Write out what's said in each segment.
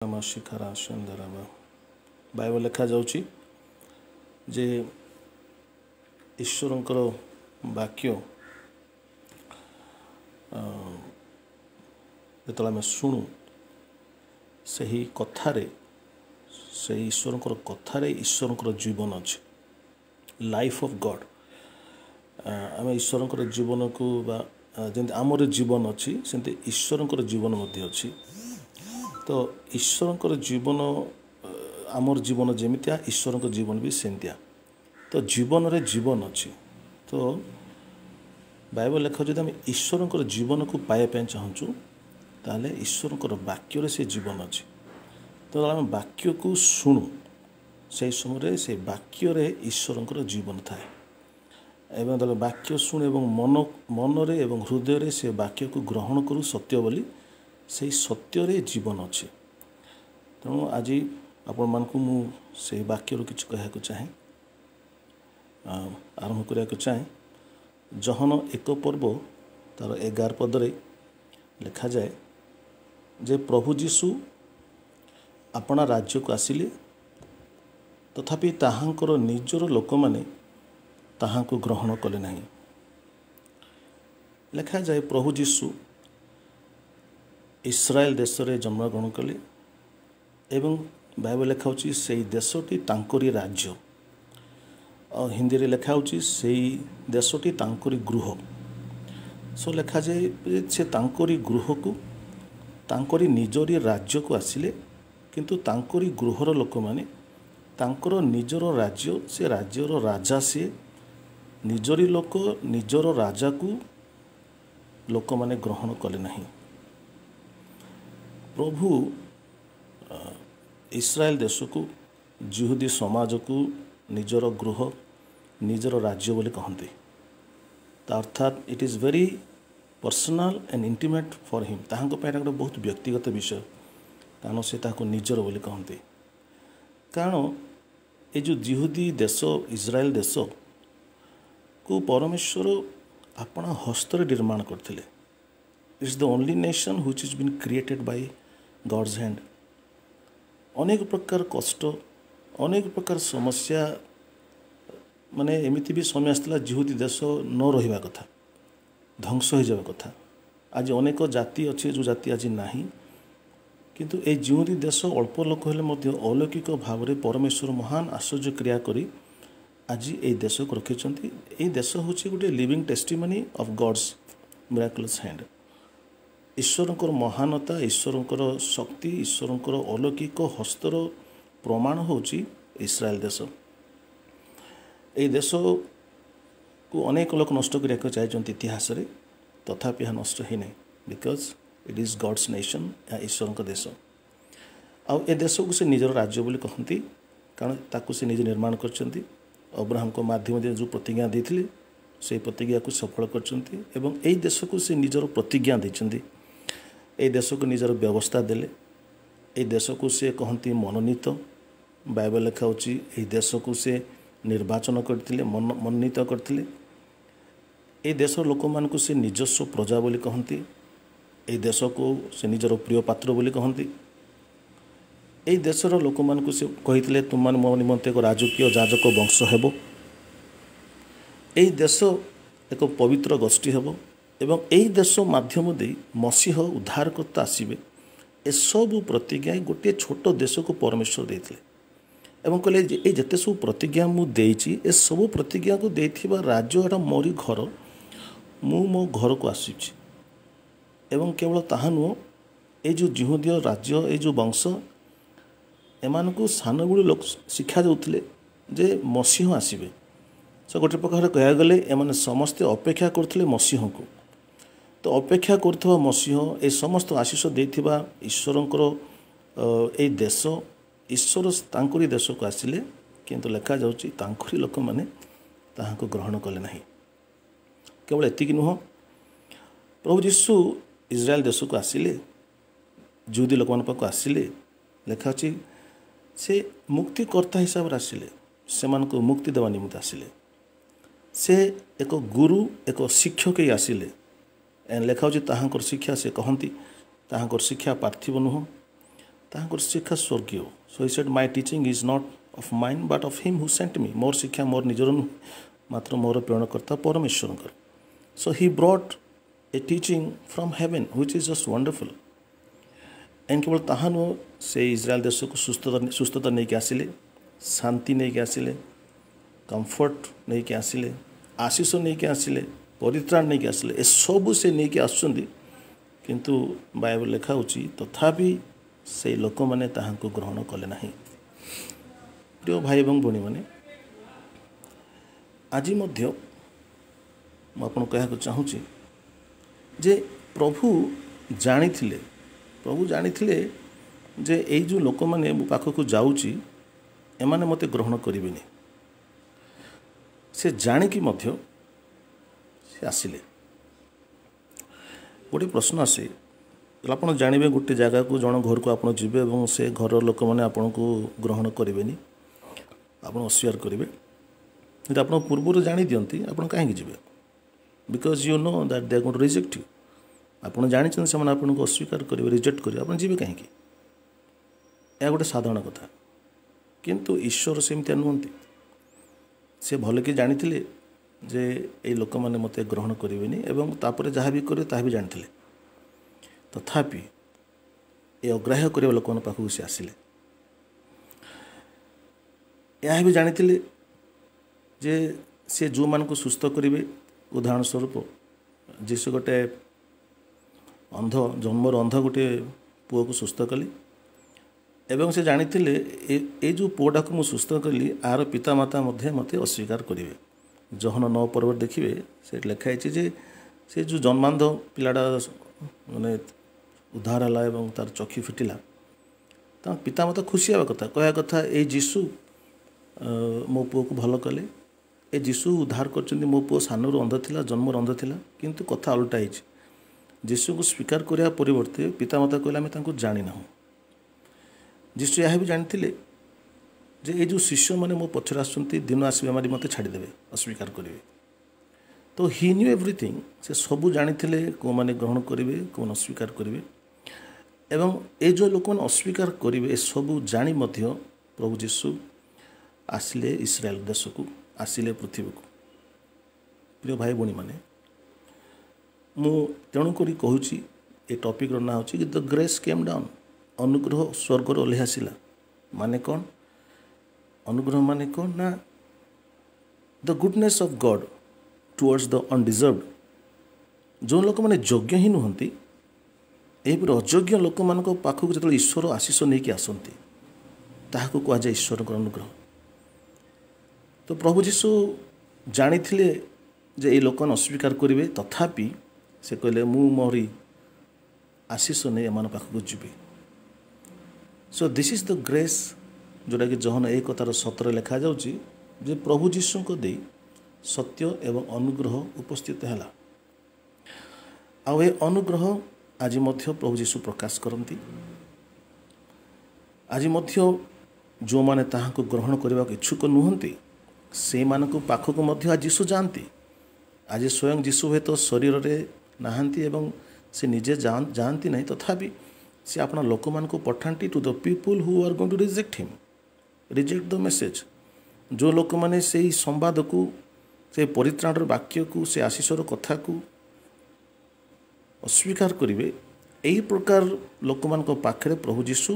शिखरा सुंदर बाइबल लिखा जाउची जे ईश्वरंकर वाक्य जो आम शुणु से ही कथारे से ईश्वरंकर कथारे ईश्वरंकर जीवन अच्छे लाइफ ऑफ गॉड आम ईश्वरंकर जीवन को जमी आमर जीवन अच्छी सेमती ईश्वरंकर जीवन मध्य अच्छी तो ईश्वरंकर जीवन आमर जीवन जमितिया ईश्वरंकर जीवन भी सेमतिया तो जीवन रे जीवन अच्छी तो बाइबल लेखा जो आम ईश्वरंकर जीवन को पाइबा चाहूँ ताले ईश्वरंकर वाक्य से जीवन अच्छी तो आम वाक्य को शुणु से समय से वाक्य रे ईश्वरंकर जीवन थाए एवं वाक्य शुण एवं मन मनरे एवं हृदय से वाक्य को ग्रहण करूँ सत्य बोली से सत्य रे जीवन अच्छे तेणु आज आपण मानक से वाक्य किछ कहना चाहे आरंभ करने चाहे जहन एक पर्व तार 11 पदरे लिखा जाए जे प्रभु जीशु अपना राज्य को आसिले तथापि ताहांकर निजर लोक माने ताहांको ग्रहण कले नहीं लिखा जाए प्रभु जीशु इस्राएल देश रे जन्मग्रहण कले एवं बाइबल लिखा होची सेई देशटी तांकरी राज्य और हिंदी रे लिखा होची सेई देशटी तांकरी गृह सो लिखा जाए से तांकरी गृह को तांकरी निजरी राज्य को आसिले किंतु तांकरी गृहर लोक माने तांकर निजर राज्य से राज्यर राजा से निजरी लोक निजर राजा को लोक माने ग्रहण कले नहीं प्रभु इस्राएल देश को जिहुदी समाज को निजर गृह निजर राज्य बोली कहते अर्थात it is very personal and intimate for him ताहां गोटे बहुत व्यक्तिगत विषय कारण से ताको निजर बोली कहते कारण ये जो जिहुदी देश इस्राएल देश को परमेश्वर अपना हस्तर निर्माण करते it's the only nation which is been created by God's hand अनेक प्रकार कष्ट अनेक प्रकार समस्या माने एमिति भी समय आसला जिहुदी देश न रहिबा कथा ध्वंस हो जाबा कथा आज अनेक जाति अच्छे जो जाति आज नाही किंतु ए जिहुदी देश अल्प लोक हेले मध्य अलौकिक भाव में परमेश्वर महान आश्चर्य क्रिया करी आज ए देश को रखिछंती ए देश होची गोटे living testimony of God's miraculous hand ईश्वरंकर महानता ईश्वरंकर शक्ति ईश्वरंकर अलौकिक हस्तर प्रमाण होची इस्राएल देश ए देश को अनेक लोक नष्ट करने चाहिए इतिहास रे तथापि यह नष्ट ही नहीं because it is God's nation या ईश्वर देश आउ ए देश को से निजर राज्य बोली कहती कारण ताकू से निज निर्माण कर अब्राहम को माध्यम जो प्रतिज्ञा देते से प्रतिज्ञा को सफल कर देश को से निजर प्रतिज्ञा देते ए देश को निजर व्यवस्था देले ए देश को से कहती मनोनीत बाइबल लिखा होची ए देश को से निर्वाचन करते मनोनीत करते ए देश लोक मान को से निजस्व प्रजा बोली कहती ए देश को से निजर प्रिय पात्र बोली कहती ए देशर लोक मान को से कही तुम मान मो निमंते एक राजकीय जाजक वंश हेबो ए देश एक पवित्र गोष्ठी हेबो एवं एई देश माध्यम दे मसीह उद्धारकर्ता आसबे ए सब प्रतिज्ञा गोटे छोट देश को परमेश्वर देते एवं कहले ये जिते सब प्रतिज्ञा मुझे ए सब प्रतिज्ञा को देथिबा राज्य एटा मोरी घर मु मो घर को आसी एवं केवल ताहा नुह ये जो जिहुदीय राज्य ये जो वंश एमान को सान गुड़ी लोक शिक्षा देउथिले जे मसीह आसबे सो गोटे प्रकार कह गले एमाने समस्ते अपेक्षा करथिले मसीह को तो अपेक्षा करथवा मसीह ए समस्त आशीष देथिबा ईश्वरंकर ए देश ईश्वर तांकरी देश को आसिले किंतु लिखा जाउची तांकरी लोक माने ताहाको ग्रहण कले नहीं केवल एतिक नुह प्रभु जीशु इस्राएल देश को आसिले जुदी लोक मान पाक आसिले लिखा अछि से मुक्तिकर्ता हिसाब रे आसिले सेमान को मुक्ति देवा निमित्त आसिले से एक गुरु एक शिक्षक ही आसिले लेखा होची ताहांकर शिक्षा से कहती ताहांकर शिक्षा पार्थिव नुह ତାଙ୍କର ଶିକ୍ଷା ସ୍ୱର୍ଗୀୟ। So he said my teaching is not of mine but of him who sent me. ମୋର ଶିକ୍ଷା ମୋର ନିଜର ନୁହେଁ, ମାତ୍ର ମୋର ପ୍ରେରଣକର୍ତ୍ତା ପରମେଶ୍ୱରଙ୍କର। So he brought a teaching from heaven which is just wonderful. And କେବଳ ତାହା ନୁହଁ, ସେ ଇସ୍ରାଏଲ ଦେଶକୁ ସୁସ୍ଥତା ନେଇକି ଆସିଲେ, ଶାନ୍ତି ନେଇକି ଆସିଲେ, କମ୍ଫର୍ଟ ନେଇକି ଆସିଲେ, ଆଶିଷ ନେଇକି ଆସିଲେ, ପରିତ୍ରାଣ ନେଇକି ଆସିଲେ। ଏସବୁ ସେ ନେଇକି ଆସୁଛନ୍ତି, କିନ୍ତୁ ବାଇବଲ ଲେଖା ହେଉଛି ତଥାପି ସେଇ ଲୋକମାନେ ତାହାଙ୍କୁ ଗ୍ରହଣ କଲେ ନାହିଁ। ପ୍ରିୟ ଭାଇ ଏବଂ ଭଉଣୀମାନେ, ଆଜି ମଧ୍ୟ ମୁଁ ଆପଣଙ୍କୁ କହିବାକୁ ଚାହୁଁଛି ଯେ ପ୍ରଭୁ ଜାଣିଥିଲେ ଯେ ଏଇ ଯେଉଁ ଲୋକମାନେ ମୋ ପାଖକୁ ଯାଉଛି ଏମାନେ ମୋତେ ଗ୍ରହଣ କରିବେନି। ସେ ଜାଣିକି ମଧ୍ୟ ସେ ଆସିଲେ। ଗୋଟିଏ ପ୍ରଶ୍ନ ଆସେ, ଆପଣ ଜାଣିବେ ଗୋଟେ ଜାଗାକୁ ଜଣ ଘରକୁ ଆପଣ ଯିବେ ଏବଂ ସେ ଘରର ଲୋକମାନେ ଆପଣଙ୍କୁ ଗ୍ରହଣ କରିବେନି, ଆପଣ ଅସ୍ୱୀକାର କରିବେ। ଯଦି ଆପଣ ପୂର୍ବରୁ ଜାଣିଦିଅନ୍ତି ଆପଣ କାହିଁକି ଯିବେ? Because you know that they are going to reject you. ଆପଣ ଜାଣିଛନ୍ତି ସେମାନେ ଆପଣଙ୍କୁ ଅସ୍ୱୀକାର କରିବେ, ରିଜେକ୍ଟ କରିବେ, ଆପଣ ଯିବେ କାହିଁକି? ଏହା ଗୋଟେ ସାଧାରଣ କଥା। କିନ୍ତୁ ଈଶ୍ୱର ସେମିତିଆ ନୁହନ୍ତି। ସେ ଭଲକି ଜାଣିଥିଲେ ଯେ ଏଇ ଲୋକମାନେ ମୋତେ ଗ୍ରହଣ କରିବେନି ଏବଂ ତାପରେ ଯାହା ବି କରିବେ ତାହା ବି ଜାଣିଥିଲେ। ତଥାପି ଏ ଅଗ୍ରାହ୍ୟ କରିବା ଲୋକମାନଙ୍କ ପାଖକୁ ସେ ଆସିଲେ। ଏହା ବି ଜାଣିଥିଲେ ଯେ ସେ ଯେଉଁମାନଙ୍କୁ ସୁସ୍ଥ କରିବେ, ଉଦାହରଣ ସ୍ୱରୂପ ଯୀଶୁ ଗୋଟେ ଜନ୍ମର ଅନ୍ଧ ଗୋଟିଏ ପୁଅକୁ ସୁସ୍ଥ କଲେ ଏବଂ ସେ ଜାଣିଥିଲେ ଏଇ ଯେଉଁ ପୁଅଟାକୁ ମୁଁ ସୁସ୍ଥ କଲି ଆର ପିତାମାତା ମଧ୍ୟ ମୋତେ ଅସ୍ୱୀକାର କରିବେ। ଜହନ 9 ପର୍ବରେ ଦେଖିବେ, ସେଠି ଲେଖା ହେଇଛି ଯେ ସେ ଯେଉଁ ଜନ୍ମାନ୍ଧ ପିଲାଟା ମାନେ ଉଦ୍ଧାର ହେଲା ଏବଂ ତାର ଚକ୍ଷୁ ଫିଟିଲା, ତାଙ୍କ ପିତାମାତା ଖୁସି ହେବା କଥା, କହିବା କଥା ଏଇ ଯୀଶୁ ମୋ ପୁଅକୁ ଭଲ କଲେ, ଏ ଯୀଶୁ ଉଦ୍ଧାର କରିଛନ୍ତି। ମୋ ପୁଅ ସାନରୁ ଅନ୍ଧ ଥିଲା, ଜନ୍ମରୁ ଅନ୍ଧ ଥିଲା, କିନ୍ତୁ କଥା ଓଲଟା ହେଇଛି। ଯୀଶୁଙ୍କୁ ସ୍ୱୀକାର କରିବା ପରିବର୍ତ୍ତେ ପିତାମାତା କହିଲେ ଆମେ ତାଙ୍କୁ ଜାଣିନାହୁଁ। ଯୀଶୁ ଏହା ବି ଜାଣିଥିଲେ ଯେ ଏଇ ଯେଉଁ ଶିଷ୍ୟମାନେ ମୋ ପଛରେ ଆସୁଛନ୍ତି ଦିନ ଆସିବେ ଏମାନେ ମୋତେ ଛାଡ଼ିଦେବେ, ଅସ୍ୱୀକାର କରିବେ। ତ ହି ନ୍ୟୁ ଏଭ୍ରିଥିଙ୍ଗ। ସେ ସବୁ ଜାଣିଥିଲେ କେଉଁମାନେ ଗ୍ରହଣ କରିବେ, କେଉଁମାନେ ଅସ୍ୱୀକାର କରିବେ। ଏବଂ ଏ ଯେଉଁ ଲୋକମାନେ ଅସ୍ୱୀକାର କରିବେ ଏସବୁ ଜାଣି ମଧ୍ୟ ପ୍ରଭୁ ଯୀଶୁ ଆସିଲେ ଇସ୍ରାଏଲ ଦେଶକୁ, ଆସିଲେ ପୃଥିବୀକୁ। ପ୍ରିୟ ଭାଇ ଭଉଣୀମାନେ, ମୁଁ ତେଣୁକରି କହୁଛି ଏ ଟପିକ୍ର ନାଁ ହେଉଛି ଦ ଗ୍ରେସ୍ କେମ୍ ଡାଉନ୍। ଅନୁଗ୍ରହ ସ୍ୱର୍ଗରୁ ଓହ୍ଲାଇ ଆସିଲା। ମାନେ କ'ଣ? ଅନୁଗ୍ରହ ମାନେ କ'ଣ? ନା ଦ ଗୁଡନେସ୍ ଅଫ୍ ଗଡ୍ ଟୁୱାର୍ଡସ୍ ଦ ଅନଡିଜର୍ଭଡ୍। ଯେଉଁ ଲୋକମାନେ ଯୋଗ୍ୟ ହିଁ ନୁହନ୍ତି, ଏହିପରି ଅଯୋଗ୍ୟ ଲୋକମାନଙ୍କ ପାଖକୁ ଯେତେବେଳେ ଈଶ୍ୱର ଆଶିଷ ନେଇକି ଆସନ୍ତି ତାହାକୁ କୁହାଯାଏ ଈଶ୍ୱରଙ୍କର ଅନୁଗ୍ରହ। ତ ପ୍ରଭୁ ଯୀଶୁ ଜାଣିଥିଲେ ଯେ ଏଇ ଲୋକମାନେ ଅସ୍ୱୀକାର କରିବେ, ତଥାପି ସେ କହିଲେ ମୁଁ ମୋରି ଆଶିଷ ନେଇ ଏମାନଙ୍କ ପାଖକୁ ଯିବି। So this is the grace, ଯେଉଁଟାକି ଜହନ 1:17 ଲେଖାଯାଉଛି ଯେ ପ୍ରଭୁ ଯୀଶୁଙ୍କ ଦେଇ ସତ୍ୟ ଏବଂ ଅନୁଗ୍ରହ ଉପସ୍ଥିତ ହେଲା। ଆଉ ଏ ଅନୁଗ୍ରହ ଆଜି ମଧ୍ୟ ପ୍ରଭୁ ଯୀଶୁ ପ୍ରକାଶ କରନ୍ତି। ଆଜି ମଧ୍ୟ ଯେଉଁମାନେ ତାହାଙ୍କୁ ଗ୍ରହଣ କରିବାକୁ ଇଚ୍ଛୁକ ନୁହନ୍ତି ସେଇମାନଙ୍କ ପାଖକୁ ମଧ୍ୟ ଆଜି ଯୀଶୁ ଯାଆନ୍ତି। ଆଜି ସ୍ୱୟଂ ଯୀଶୁ ହୁଏତ ଶରୀରରେ ନାହାନ୍ତି ଏବଂ ସେ ନିଜେ ଯାଆନ୍ତି ନାହିଁ, ତଥାପି ସେ ଆପଣ ଲୋକମାନଙ୍କୁ ପଠାନ୍ତି to the people who are going to reject him, reject the message. ଯେଉଁ ଲୋକମାନେ ସେଇ ସମ୍ବାଦକୁ, ସେ ପରିତ୍ରାଣର ବାକ୍ୟକୁ, ସେ ଆଶିଷର କଥାକୁ ଅସ୍ୱୀକାର କରିବେ, ଏହି ପ୍ରକାର ଲୋକମାନଙ୍କ ପାଖରେ ପ୍ରଭୁ ଯୀଶୁ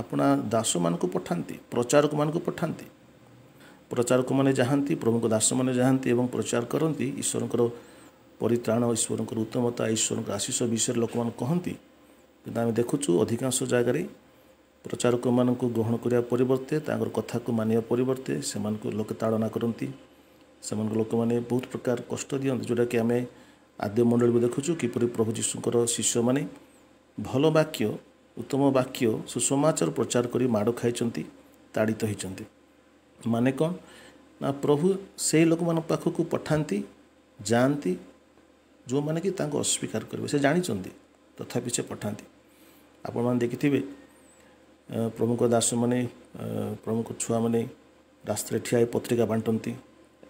ଆପଣା ଦାସମାନଙ୍କୁ ପଠାନ୍ତି, ପ୍ରଚାରକମାନଙ୍କୁ ପଠାନ୍ତି। ପ୍ରଚାରକମାନେ ଯାଆନ୍ତି, ପ୍ରଭୁଙ୍କ ଦାସମାନେ ଯାଆନ୍ତି ଏବଂ ପ୍ରଚାର କରନ୍ତି ଈଶ୍ୱରଙ୍କର ପରିତ୍ରାଣ, ଈଶ୍ୱରଙ୍କର ଉତ୍ତମତା, ଈଶ୍ୱରଙ୍କର ଆଶିଷ ବିଷୟରେ ଲୋକମାନଙ୍କୁ କହନ୍ତି। କିନ୍ତୁ ଆମେ ଦେଖୁଛୁ ଅଧିକାଂଶ ଜାଗାରେ ପ୍ରଚାରକମାନଙ୍କୁ ଗ୍ରହଣ କରିବା ପରିବର୍ତ୍ତେ, ତାଙ୍କର କଥାକୁ ମାନିବା ପରିବର୍ତ୍ତେ ସେମାନଙ୍କୁ ଲୋକେ ତାଡ଼ନା କରନ୍ତି। ସେମାନଙ୍କୁ ଲୋକମାନେ ବହୁତ ପ୍ରକାର କଷ୍ଟ ଦିଅନ୍ତି, ଯେଉଁଟାକି ଆମେ ଆଦ୍ୟ ମଣ୍ଡଳୀକୁ ଦେଖୁଛୁ କିପରି ପ୍ରଭୁ ଯୀଶୁଙ୍କର ଶିଷ୍ୟମାନେ ଭଲ ବାକ୍ୟ, ଉତ୍ତମ ବାକ୍ୟ, ସୁସମାଚାର ପ୍ରଚାର କରି ମାଡ଼ ଖାଇଛନ୍ତି, ତାଡ଼ିତ ହୋଇଛନ୍ତି। ମାନେ କ'ଣ? ନା ପ୍ରଭୁ ସେହି ଲୋକମାନଙ୍କ ପାଖକୁ ପଠାନ୍ତି, ଯାଆନ୍ତି ଯେଉଁମାନେ କି ତାଙ୍କୁ ଅସ୍ୱୀକାର କରିବେ। ସେ ଜାଣିଛନ୍ତି, ତଥାପି ସେ ପଠାନ୍ତି। ଆପଣମାନେ ଦେଖିଥିବେ ପ୍ରଭୁଙ୍କ ଦାସମାନେ, ପ୍ରଭୁଙ୍କ ଛୁଆମାନେ ରାସ୍ତାରେ ଠିଆ ହୋଇ ପତ୍ରିକା ବାଣ୍ଟନ୍ତି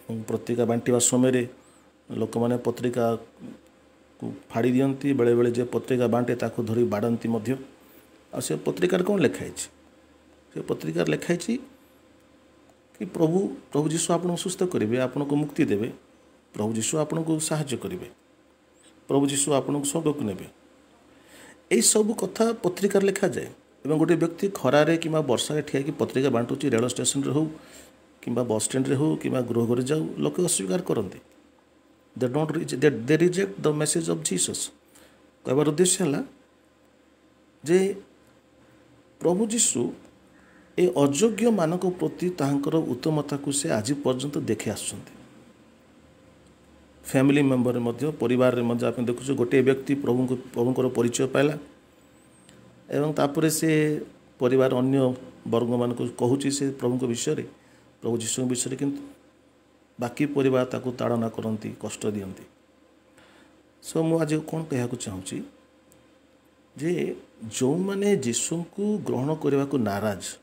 ଏବଂ ପତ୍ରିକା ବାଣ୍ଟିବା ସମୟରେ ଲୋକମାନେ ପତ୍ରିକାକୁ ଫାଡ଼ି ଦିଅନ୍ତି। ବେଳେବେଳେ ଯେ ପତ୍ରିକା ବାଣ୍ଟେ ତାକୁ ଧରି ବାଡ଼ନ୍ତି ମଧ୍ୟ। आ से पत्रिकार कौन लिखाई से पत्रिकार लिखाई कि प्रभु प्रभु जीशु आपको सुस्थ करेंगे, आपन को मुक्ति देवे, प्रभु जीशु आपन को साहाय्य करेंगे, प्रभु जीशु आपन को स्वर्ग को नेबे। यही सब कथा पत्रिकार लिखा जाए एवं गोटे व्यक्ति खरारे कि वर्षा ठिया कि पत्रिका बांटुची रेल स्टेशन रे हो कि बस स्टैंड रे हो कि गृह घर जाऊ लोक अस्वीकार करते। They reject the message of Jesus. कहबार उद्देश्य है जे प्रभु जीशु ए अयोग्य मानक प्रति तांकर उत्तमता को से आज पर्यंत देखे आसुचंती। फैमिली मेंबर मध्य परिवार रे मध्य आप देखुछ गोटे व्यक्ति प्रभुंकर परिचय पाइला एवं तापर से परिवार अन्य वर्ग मान को कहूँ से प्रभु विषय रे प्रभु जीशु विषय किंतु बाकी परिवार ताको ताड़ना करती कष्ट दियंती। सो मु आज कौन कहना चाहूँगी जे जो माने जीशु को ग्रहण करने को नाराज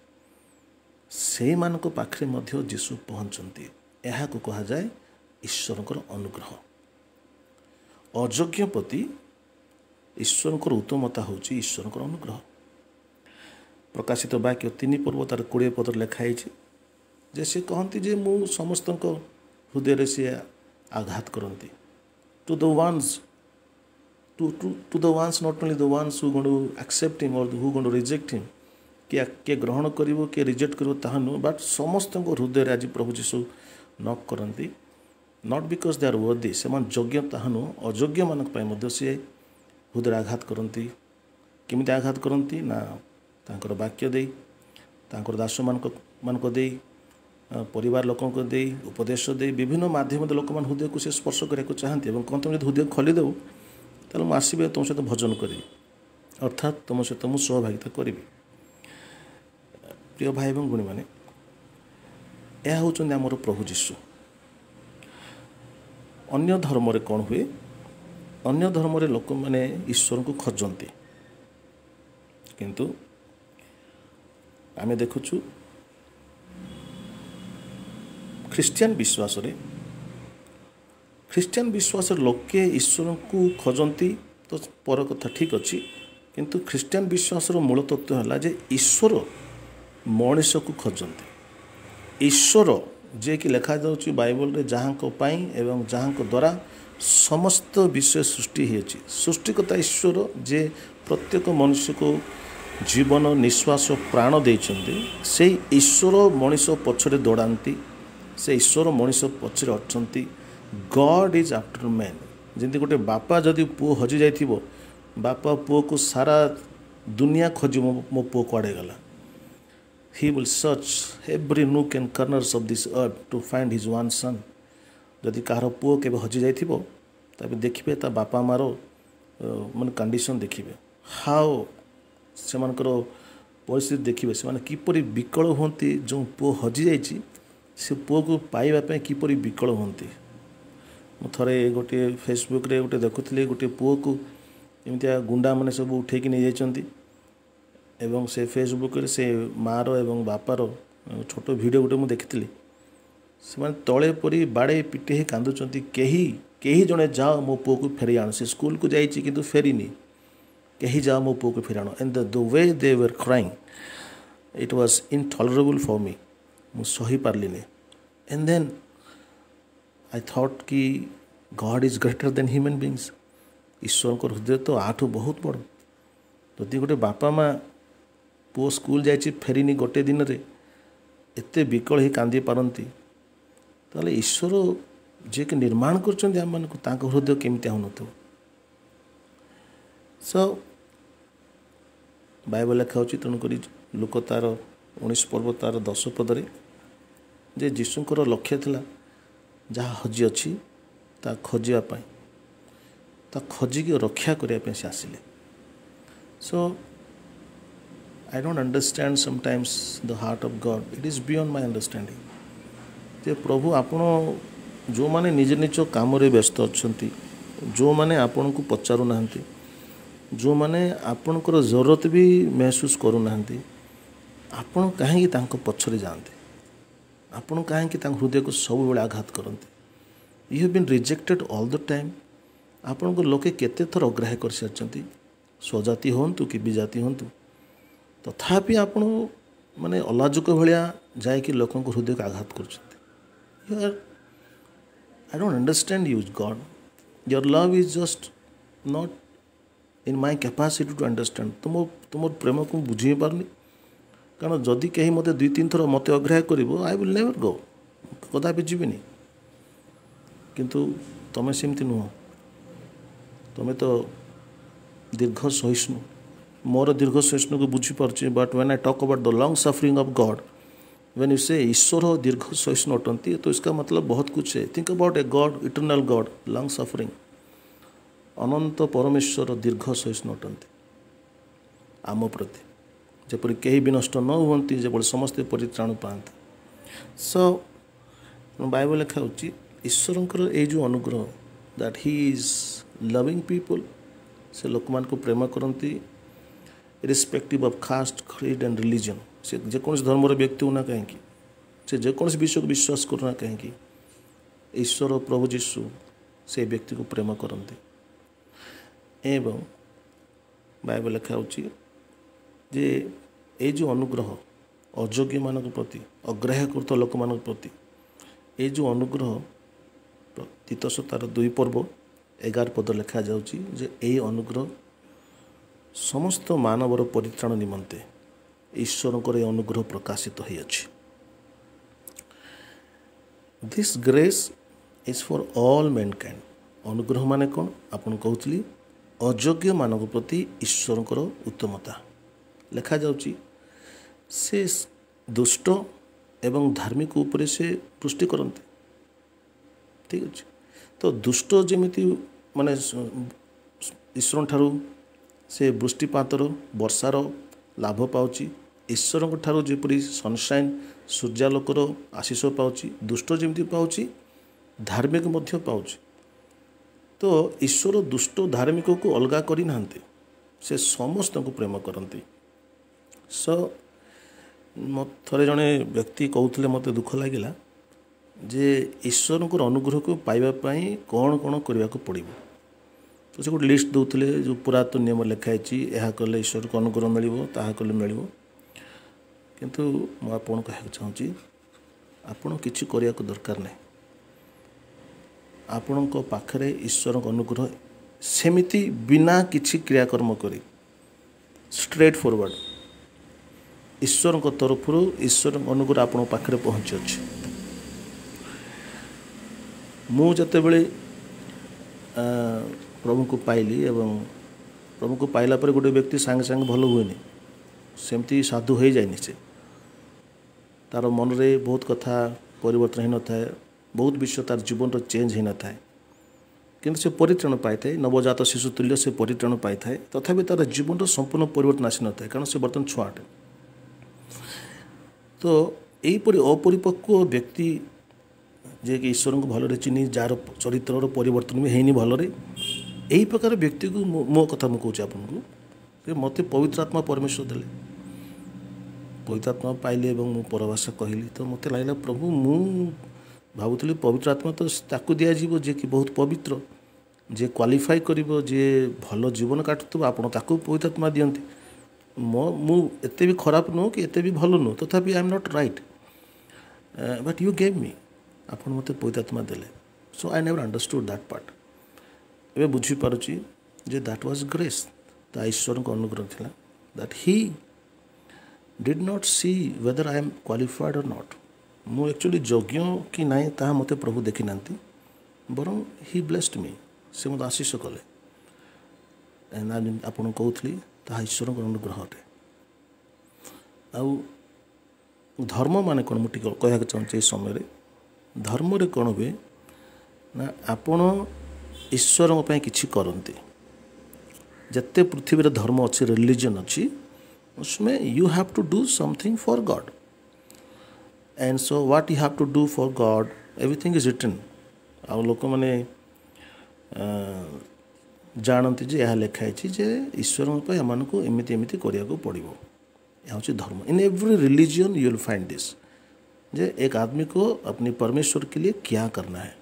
से मानक पाखरे मध्य जीशु पहुँचती। यह को कहा जाए ईश्वरकर अनुग्रह। अयोग्य प्रति ईश्वरकर उत्तमता हूँ ईश्वरकर अनुग्रह। प्रकाशित वाक्य 3 पर्व तार 20 पद लिखाई जे से कहती जे मु समस्त हृदय से आघात करती to the ones to the ones not only the ones who going to accept him और who going to reject him किए ग्रहण करिवो किए रिजेक्ट करिवो ताहा नुह बट समस्त हृदय आज प्रभु जीशु नॉक करती not because they are worthy से योग्य ताहा नुह अयोग्य मानक मध्य सी हृदय आघात करती। केमिति आघात करती ना तांकर वाक्य दे तांकर दास मानक दे परिवार लोकों को दे उपदेश दे विभिन्न माध्यम लोक मान हृदय को से स्पर्श करने चाहती और कहते तुम हृदय खोलीदेव तो मुझे आसबि तुम सहित भजन करी अर्थात तुम सहित मुझे सहभागिता करी। प्रिय भाई एवं गुणी मैंने यह होचंदी आमर प्रभु जीशु। अन्य धर्म रे कौन हुए अन्य धर्म रे लोक मैंने ईश्वर को खोजती किंतु आमे देखुछु ख्रिस्टियन विश्वास लोके ईश्वर को खोजती तो पर कथा ठीक अच्छी किंतु ख्रिस्टियन विश्वास मूल तत्व है जे ईश्वर मनीष को खोजती। ईश्वर जे कि लिखा जाउछि बाइबल रे जहाँ एवं जहाँ द्वारा समस्त विषय सृष्टि होती सृष्टिकर्ता ईश्वर जे प्रत्येक मनुष्य को जीवन निश्वास प्राण देइछन्ति से ईश्वर मनीष पछरे दौड़ाती से ईश्वर मनीष पछरे अछन्ति। God is after man. जमी गोटे बापा जदि पुओ हजि जाइथिबो बापा पुओ को सारा दुनिया खोजी मो पुओ कुआड़े गला। He will search every nook and corners of this earth to find his one son. जदि कहार पुओ केबे हजि जाइथिबो तबे देखिबे ता बापा मारो मन कंडीशन देखिबे हाउ सेमानकर परिस्थिति देखिबे सेमाने किपरि विकल होंती जो पुओ हजि जाइछि से पुओ को पाइबा पे किपरि विकल होंती। मु थरे गोटे फेसबुक रे गोटे देखुଥିଲି गोटे पुओ को एमितिया गुंडा माने सब उठेकी नहीं जाइछन्ती एवं से फेसबुक रे से मार एवं बापार छोट वीडियो गोटे मु देखिଥିଲି से माने तळे परी बाड़े पिटे ही कांदुचन्ती केही जणे जाओ मो पुओ को फेरी आण। से स्कूल को जाइछि किंतु फेरीनी केही जाओ मो पुओ को फेरी आण। And the way they were crying it was intolerable for me. मु सही पारलिनी। एंड देन आई थॉट कि God is greater than human beings. ईश्वर को हृदय तो आठू बहुत बड़। जदि गोटे बापा माँ पुओ स्कूल जाइछि फेरीनी गोटे दिन रे एते विकल ही कांदी पारती ताले ईश्वर जे कि निर्माण करछन्ती हम मानक तांको हृदय केमिति होनथो। सो बाइबल लिखा होछि तेणुक लोक तार 19 पर्व तार 10 पदरे जे जीशुंकर लक्ष्य थिला जहाँ हजि अच्छी ता खोजापी ता खोजिकी रक्षा करने से आसिले। So I don't understand sometimes the heart of God. It is beyond my understanding. जे प्रभु आपण जो माने निज निज काम रे व्यस्त अच्छंती जो माने आपण को पचारू नाहंती जो माने आपणकर जरूरत भी महसूस करू नाहंती आपण काहे तांको पछरे जानते आपण काहे हृदय को सब बेले आघात करते। You have been rejected all the time. आपण को लोके केते थर अग्राह्य कर सारछंती स्वजाति होंतु कि विजाति होंतु तथापि आपण माने अलाजुक भलिया जायकि लोकंको हृदय को आघात करछथि. You are I don't understand you God. Your love is just not in my capacity to understand. तुम प्रेम को बुझी पारनी. कारण जदि कहीं मते 2-3 थर मते अग्राह्य करिवो आई विल नेवर गो. कदापि जीविनी. किंतु तमें सेमती नुह. तुम्हें तो दीर्घ सहिष्णु. मोर दीर्घ सहिष्णु को बुझीपारे. But when I talk about the long suffering of God, when you say ईश्वर दीर्घ सहिष्णु अटंती, तो इसका मतलब बहुत कुछ है. Think about a God, eternal God, long suffering. अनंत परमेश्वर दीर्घ सहिष्णु अटंती आम प्रति. जपरि कहीं भी नष्ट न हुअंती, जब समस्ते परित्राण पाते. सो बाइबल लिखा होची ईश्वरंकर ए जो अनुग्रह, that he is loving people. से लोक मान को प्रेम करती irrespective of caste, creed and religion. से जेकोसी धर्मर व्यक्ति होना कहीं, से जेकोसी विषय को विश्वास करना कहीं, ईश्वर प्रभु जीशु से व्यक्ति को प्रेम करती. एवं बाइबल लिखा होची जे ए जो अनुग्रह अयोग्य मान प्रति, अग्राह्य करता लोक मान प्रति, ये जो अनुग्रह तीतस तार 2:11 पद लिखा जाउची जे ए अनुग्रह समस्त मानवर परित्राण निमंते ईश्वर ए अनुग्रह प्रकाशित हो. This grace is for all Mankind. अनुग्रह माने कौन आपन कहउतली अयोग्य मानव प्रति ईश्वर उत्तमता. लिखा जाउची से दुष्ट एवं धार्मिक उपरे से पुष्टि करते. ठीक अच्छे. तो दुष्ट जमीती माने ईश्वर ठारू से वृष्टिपातर वर्षार लाभ पाउची. ईश्वर ठारू जेपरी सनशाइन सूर्यालोकर आशीष पाउची, दुष्ट जमीती पाउची, धार्मिक मध्य पाउची. तो ईश्वर दुष्ट धार्मिक को अलगा करी नाहंते. से समस्त को प्रेम करती. सो थे जड़े व्यक्ति कहते मत दुख लगिला जे ईश्वर को अनुग्रह को पाइबापी कौन कौन करने को पड़ो. तो से गोटे लिस्ट दौले जो पुरातन नियम लिखाई यह कले ईश्वर को अनुग्रह मिल ताहा कले मिल. किंतु मुझे आपन कह चाहूँगी आपण किसी करने को दरकार नहीं. आपण पाखरे ईश्वर अनुग्रह सेमिति बिना किसी क्रियाकर्म करी स्ट्रेट फॉरवर्ड ईश्वर तरफ ईश्वर अनुग्रह आपण पाखरे पहुँची अच्छे. मु जते बळे प्रभु को पाइली एवं प्रभु को पाइला पर गोटे व्यक्ति सांगे सांगे भल हुए सेमती साधु हो जाए. से तार मन रे बहुत कथा परिवर्तन हो न था. बहुत विषय तार जीवन रो चेंज हो न था. किंतु से परित्राण पाई थाए. नवजात शिशु तुल्य से परित्राण पाई थाए. तथापि तार जीवन रो संपूर्ण परिवर्तन आसी न था. कारण से बर्तमान छुआटे. तो यहीपरि अपरिपक्व व्यक्ति जे कि ईश्वर को भलरे चिन्ह जार चरित्र परिवर्तन भी है भलरे, यही प्रकार व्यक्ति को मो कथा मुझे कहूँ आपको मत पवित्र आत्मा परमेश्वर देले. पवित्र आत्मा पाइली और मु परभाषा कहली. तो मत लगे प्रभु मु भावुली पवित्र आत्मा तो ताकू दिज्व जे कि बहुत पवित्र, जे क्वालिफाई कर जे भल जीवन काटुव आपड़ ताकू पवित्र आत्मा दियंती. मु एते भी खराब नुह कि एते भी भल नुह. तथापि I am not right. But you gave me. आपन मत पवित्र आत्मा देले. So I never understood that part. एबे बुझी पारुची जे दैट वाज ग्रेस. ता ईश्वर को अनुग्रह थिला. That he did not see whether I am qualified or not. मु एक्चुअली योग्य कि नाई ताहा मते प्रभु देखि नांती. बरं ही ब्लेस्ड मी. से मत आशीष कले. एंड आपन कहउथली ताहा ईश्वर को अनुग्रह अटे. आउ धर्म माने कोन मुटी कहया चाहूँ ए समय धर्म रे कौन हुए ना आपण ईश्वर किसी करते. जिते पृथ्वी धर्म अच्छी रिलीजन अच्छी उसमें you have to do something for God. And so what you have to do for God everything is written. आ लोक मैंने जानती जे यह लिखाई जे ईश्वर एम को एमती एमती करने पड़ो. यह हूँ धर्म. In every religion you will find this जे एक आदमी को अपनी परमेश्वर के लिए क्या करना है.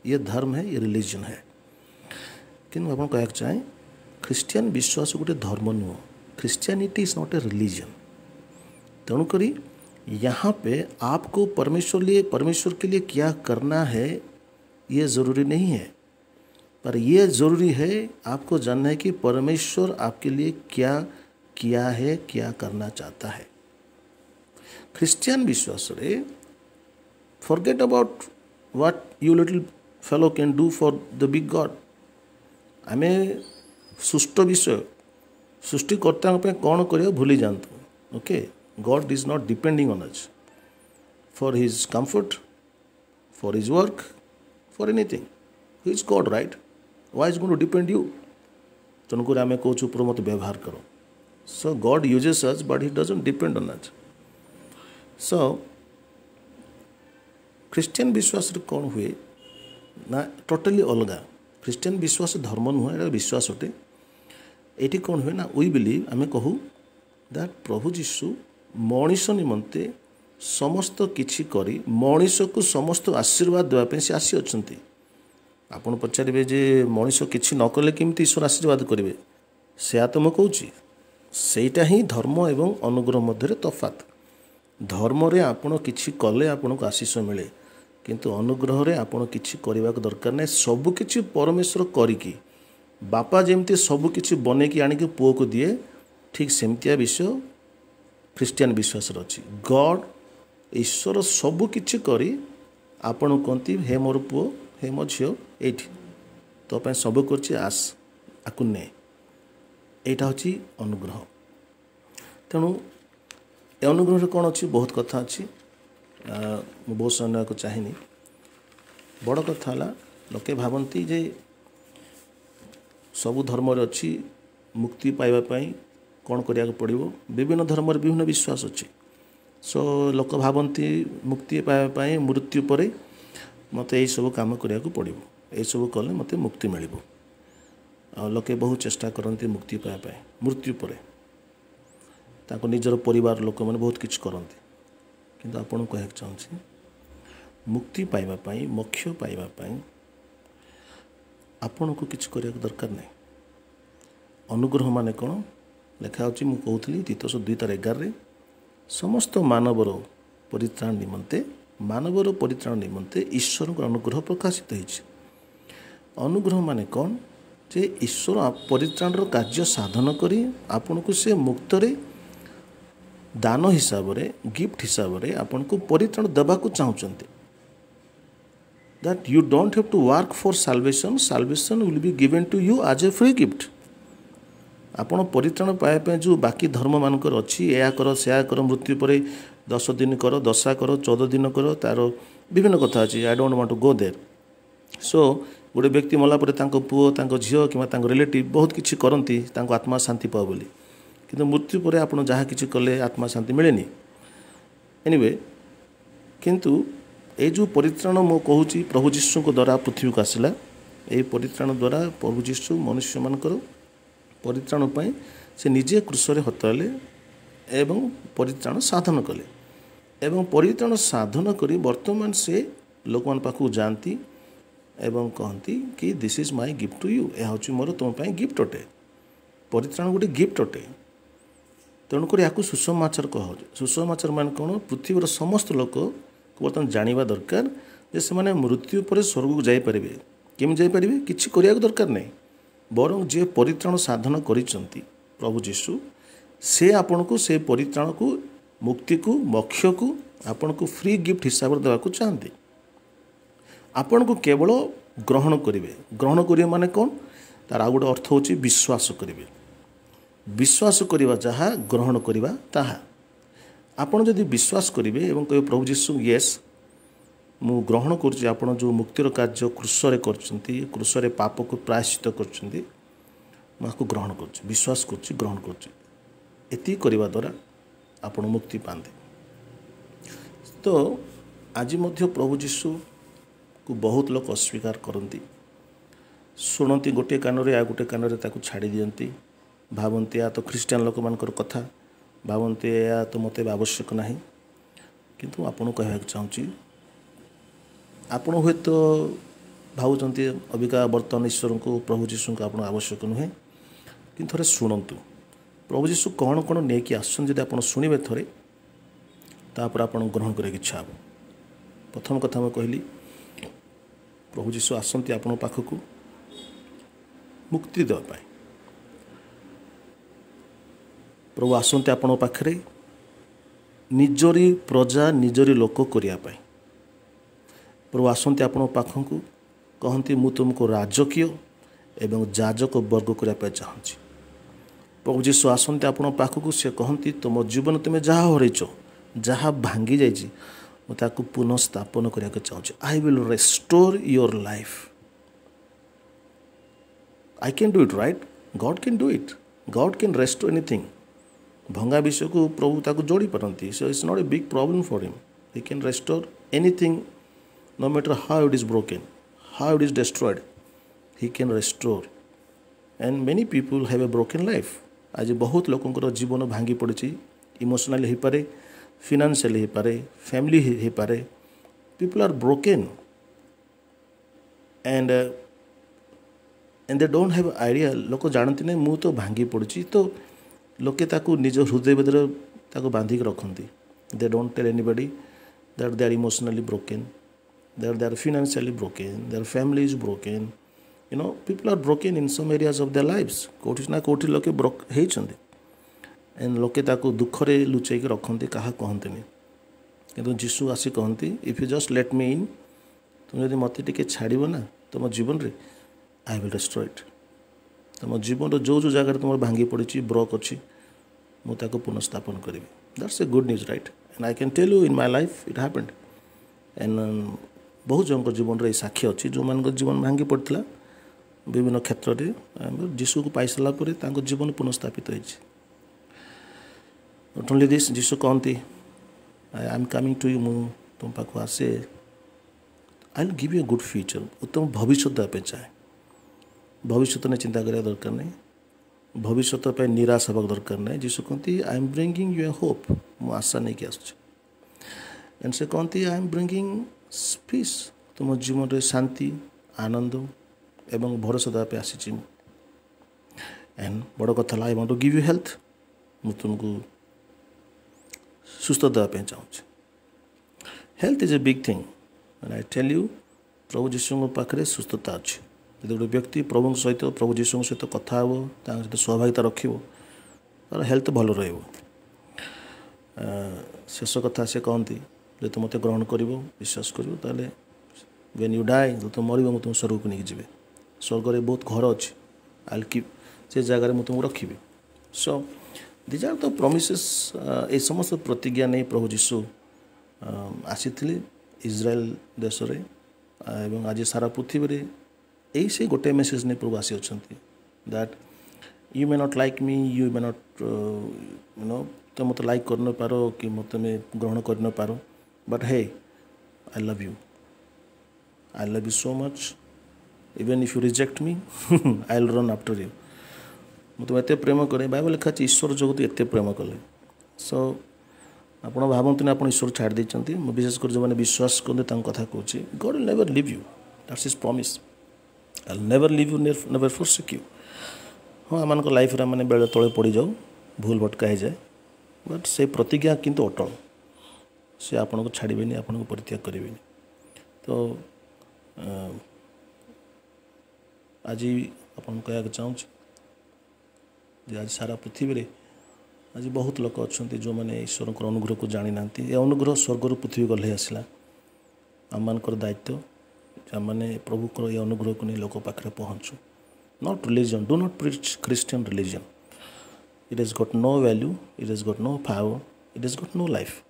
ये धर्म है, ये रिलीजन है. कि आप कह चाहें ख्रीस्टियन विश्वास गोटे धर्म नुह. Christianity is not a religion. तेणुकरी यहाँ पे आपको परमेश्वर के लिए क्या करना है ये ज़रूरी नहीं है, पर यह ज़रूरी है आपको जानना है कि परमेश्वर आपके लिए क्या किया है, क्या करना चाहता है। ख्रिस्टियन विश्वास रे forget about what you little fellow can do for the big God. आमे सुष्ट विषय सृष्टिकर्ता कौन कर भूली जातु। Okay, God is not depending on us for his comfort, for his work, for anything. He is God, right? Why is going to depend you? तेणुक आम कौच उपर मत व्यवहार करो। So God uses us but he doesn't depend on us. So ख्रिस्टियन विश्वास कौन हुए ना टोटली अलग। ख्रिस्टियन विश्वास धर्म नुह, ये विश्वास अटे। ये कौन हुए ना वी बिलीव, आम कहू दैट प्रभु जीशु मनीष निमंते समस्त किछि करी मनीष को समस्त आशीर्वाद देवाई से आसी अच्छे। आपड़ पचारे जे मनीष किछि न कले केमती ईश्वर आशीर्वाद करेंगे, से तो मुझे कहूँ सेटा ही धर्म एवं अनुग्रह मध्य तफात। धर्म रे आपण किछि कले आपन को आशीष मिले, किंतु अनुग्रह रे आपण किछि करबा दरकार नहीं। सब किछि परमेश्वर करिकी बापा जेमती सब किछि बने की आनिक पुओ को दिए, ठीक सेमतिया विषय ख्रिस्टियन विश्वास अच्छी। गॉड ईश्वर सब किछि करी आपण कहती हे मोर पुओ, हे मो झील, ये तो सब कर आस आकु ने। यहाँ हूँ अनुग्रह। तेणु ए अनुग्रह कौन अच्छी बहुत कथा अच्छी, बहुत समय को चाहिए। बड़ कथा है लोके भावती जे सबु धर्म अच्छी मुक्ति पाइबापी कौन करिया पड़ो। विभिन्न धर्म विभिन्न विश्वास अच्छी। सो लोक भावती मुक्ति पाइबापी मृत्यु पर मत यही सब कम करिया पड़ो, यही सब कले मत मुक्ति मिल। लोके बहुत चेष्टा करती मुक्ति पाइबापी मृत्यु पर। ताको निजर परिवार लोक मैंने बहुत किछ करती, किंतु आपन कह चाहूँगी मुक्ति पाइबापी मोक्ष पाइबापी आपण को किछ करिया दरकार नहीं। अनुग्रह माने कौन लेखा होची मु कहूली तीतस 2:11 समस्त मानवर परित्राण निमंते ईश्वर अनुग्रह प्रकाशित होइछि। अनुग्रह माने कौन जे ईश्वर परित्राणर कार्य साधन करी आपन को से मुक्तरे दान हिसाब रे गिफ्ट हिसाब रे आपन को परित्राण देबा को चाहउचंती। That you don't have to work for salvation, salvation will be given to you as a free gift. आपण परित्राण पाइबा जो बाकी धर्म मानकर अच्छी या कर से कर मृत्यु पर 10 दिन कर, दशा कर, 14 दिन कर, तार विभिन्न कथा अच्छी। I don't want to go there. So गोटे व्यक्ति मला पर पुओ झील कि रिलेटिव बहुत किसी करती आत्मा शांति पाओ बोली, किंतु मृत्यु पर आप जहाँ किसी कले आत्मा शांति मिलेनि। एनीवे किंतु ये जो परित्राण मु कहूँ प्रभु जीशु द्वारा पृथ्वी को आसला, ये परित्राण द्वारा प्रभु जीशु मनुष्य मानकर परित्राण पाई से निजे क्रूसरे हताले एवं परित्राण साधन कले एवं परित्राण साधन करी वर्तमान से लोक मान पाखु जानती एवं कहती कि this is my gift to you. यह हूँ मोर तुम गिफ्ट अटे। परित्राण गोटे गिफ्ट अटे। तेणुक या सुसमाचार कह। सुसमाचार मान कौन पृथ्वीर समस्त लोक को बर्तमान जाना दरकार जे से मृत्यु पर स्वर्ग को जापर। केमी जापर कि दरकार नहीं, बरं जे परित्राण साधन करिसंती प्रभु जीशु से आपण को से परित्राण को मुक्ति को मोक्ष को आपण को फ्री गिफ्ट हिसाब से देवा चाहती। आपण को केवल ग्रहण करेंगे। ग्रहण करेंगे माने कौन तार आ गोटे अर्थ होची विश्वास करेंगे। विश्वास करवा जहाँ ग्रहण करवा ताहा। आपण जदि विश्वास करेंगे एवं कहे प्रभु जीशु येस मु ग्रहण करुँच आप जो मुक्तिर कार्य क्रूसरे करछंती, क्रूसरे पाप को प्रायश्चित करछंती, मुझे ग्रहण करुँच, विश्वास करुँच, ग्रहण करुँच। एति करवा द्वारा आपण मुक्ति पाते। तो आज मध्य प्रभु जीशु को बहुत लोग अस्वीकार करती, शुणती गोटे कान आ गोटे कान छाड़ी दियंती, भावती या तो ख्रिस्टियान लोक मानकर कथा भावती या तो मत आवश्यक ना। किंतु आपन कह चाहूँगी आपण हे तो भावुंट अबिका बर्तमान ईश्वर को प्रभु जीशु को आप आवश्यक नुहे कि थे शुणु प्रभु यीशु कौन कौन नहीं आसन जब आप शुणे थे तापर आप ग्रहण कर इच्छा हे। प्रथम कथा मैं कहली प्रभु यीशु आसती आपण पाखक मुक्ति देवाई। प्रभु आसती आपण पाखे निजरी प्रजा निजरी लोक करने। प्रभु आसती आपण पाखक कहती मु तुमको राजकीय एवं जाजक वर्ग करने चाहूँगी। प्रभु यीशु आसती आपण पाखक से कहती तुम जीवन तुम्हें जहाँ हरैच जहाँ भांगी जाइए मुझे पुनः स्थापन करने चाहूँगी। I will restore your life. I can do it right. God can do it. God can restore anything. भंगा विषय को प्रभु ताको जोड़ी पारती। So it's not a big problem for him. He can restore anything no matter how it is broken how it is destroyed he can restore. And many people have a broken life. आज बहुत लोकंर जीवन भांगी पड़ी emotionally हो पारे financially हो पारे family हो पारे। People are broken and they don't have idea. लोक जानती नहीं मु तो भांगी पड़ी तो लोके ताकू निज हृदय भीतर ताकू बांधिक रखती। They don't tell anybody that they are emotionally broken that they are financially broken their family is broken. You know people are broken in some areas of their lives. कोठी ना कोठी लोके ब्रोक होइछन्ते एंड लोके ताकू दुखरे लुचेक रखते क्या कहते किंतु जीशु आसी कहती if you just let me in तुम यदि मत टे छाड़ ना तुम जीवन रे आई विल रेस्टोर इट। तुम जीवन जो जो जगह तुम भांगी पड़ी ब्रोक अच्छी मुझे पुनर्स्थापन करी। That's a good news right. And I can tell you in my life it happened. And बहुत जन जीवन में साक्षी अच्छी जो मान जीवन भांगी पड़ता विभिन्न क्षेत्र में जीशु को पाई सारापर जीवन पुनर्स्थापित होती। नॉट ओनली दिस जीशु कहती I am coming to you मु तुम पाख आसे I will give you a good future. उत्तम भविष्य देवाई चाहे। भविष्य ने चिंता करा दरकार नहीं। भविष्य निराश हवा दरकार नहीं। जीशु कहती I am bringing U a hope. मु आशा नहीं कि आस एंड से कहती आई एम ब्रिंगिंग पीस। तुम जीवन में शांति आनंद एवं भरोसा देवाई आसी। एंड बड़ कथा I want to give you health. मु तुमको सुस्थ देवाई चाहूँ। Health is a big thing and I tell you प्रभु जीशु पाखे सुस्थता अच्छी। यदि गोटे व्यक्ति प्रभु सहित प्रभु जीशु सहित कथा हे सहित सहभागिता रखिब तार हेल्थ भल शेष कथा से कहती जो तुम मत ग्रहण कर विश्वास कर व्हेन यू डाई जो तुम मर तुम स्वर्ग को नहीं जी। स्वर्ग में बहुत घर अच्छी आई कीप से जगह में तुमको रखी। So these are the promises. ये समस्त प्रतिज्ञा नहीं प्रभु जीशु आसी इज्राएल देश में एवं आज सारा पृथ्वी में यही से गोटे मेसेज नहीं प्रभु आसी अच्छा that you may not like me you may not you know तो मत लाइक कर न पारो कि मत में ग्रहण कर न पारो but hey I love you so much even if you reject me I will run after you. मुझे एत प्रेम करे बाइबल लिखा ईश्वर जगत एत प्रेम कले। सो आप भावतुनि आप ईश्वर छाड़ देते। विशेष कर जो मैंने विश्वास करते कथा कहूँ God will never leave you. That's his promise. I will never leave you never forsake you. हाँ आम लाइफ मैंने बेले तले पड़ जाऊ भूल भटका हो जाए बट से प्रतिज्ञा किंतु अटल से आपन को छाड़बे आपन को परित्याग करेंगे। तो आज आपन कह चाहूँ आज सारा पृथ्वी में आज बहुत लोग अच्छा जो मैंने ईश्वर अनुग्रह को जानी ना ये अनुग्रह स्वर्गर पृथ्वी गले आसला। आम दायित्व मैंने प्रभु ये अनुग्रह को नहीं लोक पाखे पहुँचू। Not religion do not preach Christian religion. It has got no value it has got no power it has got no life.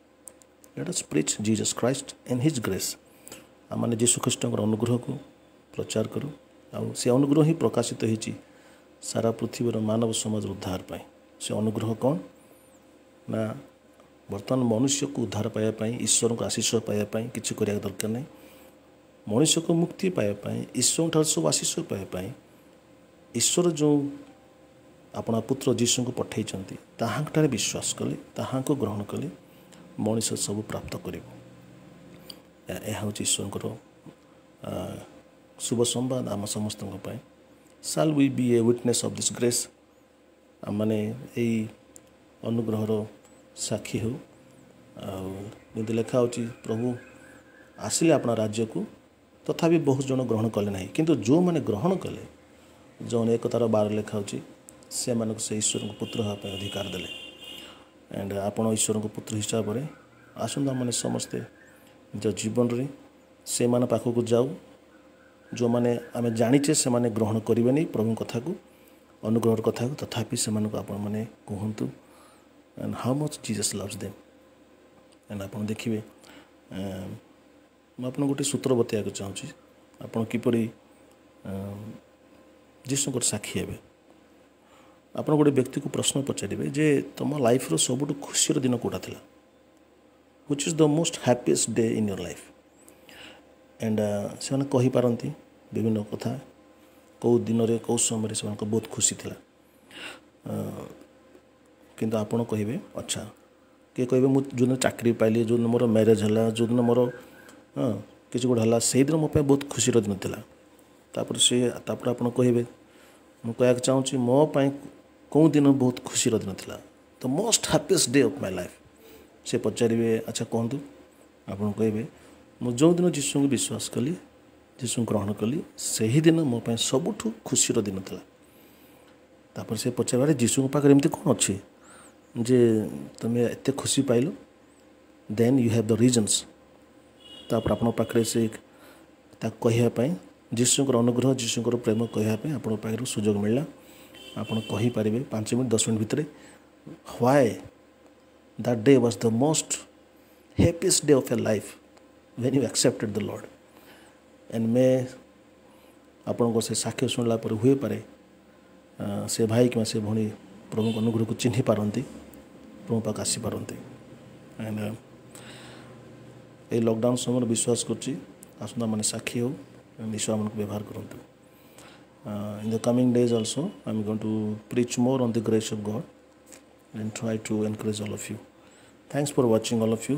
Let us preach Jesus Christ and his grace. आम मैंने जीशु ख्रीष्ट अनुग्रह को प्रचार करूँ से अनुग्रह ही प्रकाशित होती सारा पृथ्वीर मानव समाज उद्धार पाए। से अनुग्रह कौन ना बर्तमान मनुष्य को उद्धार पाइबापी ईश्वर को आशीष पाइबापी किसी करने दरकार नहीं। मनुष्य को मुक्ति पाइबापी ईश्वर ठार सब आशीष पाइबापी ईश्वर जो अपना पुत्र जीशु को पठेइचंती ताहांठारे विश्वास कले ताहांको ग्रहण कले मनुष्य सब प्राप्त करिवो। यह हूँ ईश्वर शुभ संवाद आम समस्त shall we be a witness of this grace आमने यही अनुग्रहर साक्षी हो आदि लेखा हो प्रभु आसिले अपना राज्य को तथापि बहुत जन ग्रहण कले ना किंतु जो मैंने ग्रहण कले जो 1:12 लेखा हो से मानक से ईश्वर को पुत्र हाँपे अधिकार देले एंड आपण ईश्वर को पुत्र हिसाब से आसंता मैंने समस्ते निज जीवन रे से माने पाखक को जाऊ जो मैंने आम जाचे से माने ग्रहण करेंगे नहीं प्रभु कथा को अनुग्रह कथा को तथापि से आपण मैंने कहतु and how much Jesus loves them and आप देखिए मुझे गोटे सूत्र बतैया चाहूँगी आपड़ किपरि जीशुकर साक्षी हे आप गोटे व्यक्ति को प्रश्न पचारे जे तुम लाइफ रो सबुठ खुशी दिन कौटा था which is the most happiest day in your life and से कहीपारती विभिन्न कथा कौ दिन में कौ समय से बहुत खुशी था किंतु आपण कहे अच्छा किए कहे मुझे जो चाकरी पाइली जो दिन मोर मैरेज है जो दिन मोर किसी गोटे है से दिन मो बहुत खुशी दिन था तापर से तापर आप कहे मुझे चाहूँगी मोपाई कौ दिन बहुत खुशी दिन था the most happiest day of my life से पचारे अच्छा कहतु आप कहे मुझे जो दिन जीशु को विश्वास कली जीशु ग्रहण कली से ही दिन मोपाई सबुठ खुशी दिन था तापर से पचारे जीशु पाखे एमती कौन अच्छी जे तुम्हें एत खुशी पाइल then you have the reasons तापर आप पाखे से कहवाई जीशुकर अनुग्रह जीशुकर प्रेम कहवाई आप पाखे सुजोग मिलला आप कहीपर 5 मिनट 10 मिनट भितर why that day was the most happiest day of your life when you accepted the Lord and मैं आपन से साक्ष्य शुणला पर हुए पारे से भाई कि से भणी प्रभु अनुग्रह को चिन्ह पारती प्रभु पाक आसी पारती एंड ये लॉकडाउन समय विश्वास करसंता मैंने साक्षी हो ईश्वर मन को व्यवहार करूँ in the coming days also I am going to preach more on the grace of God and try to encourage all of you thanks for watching all of you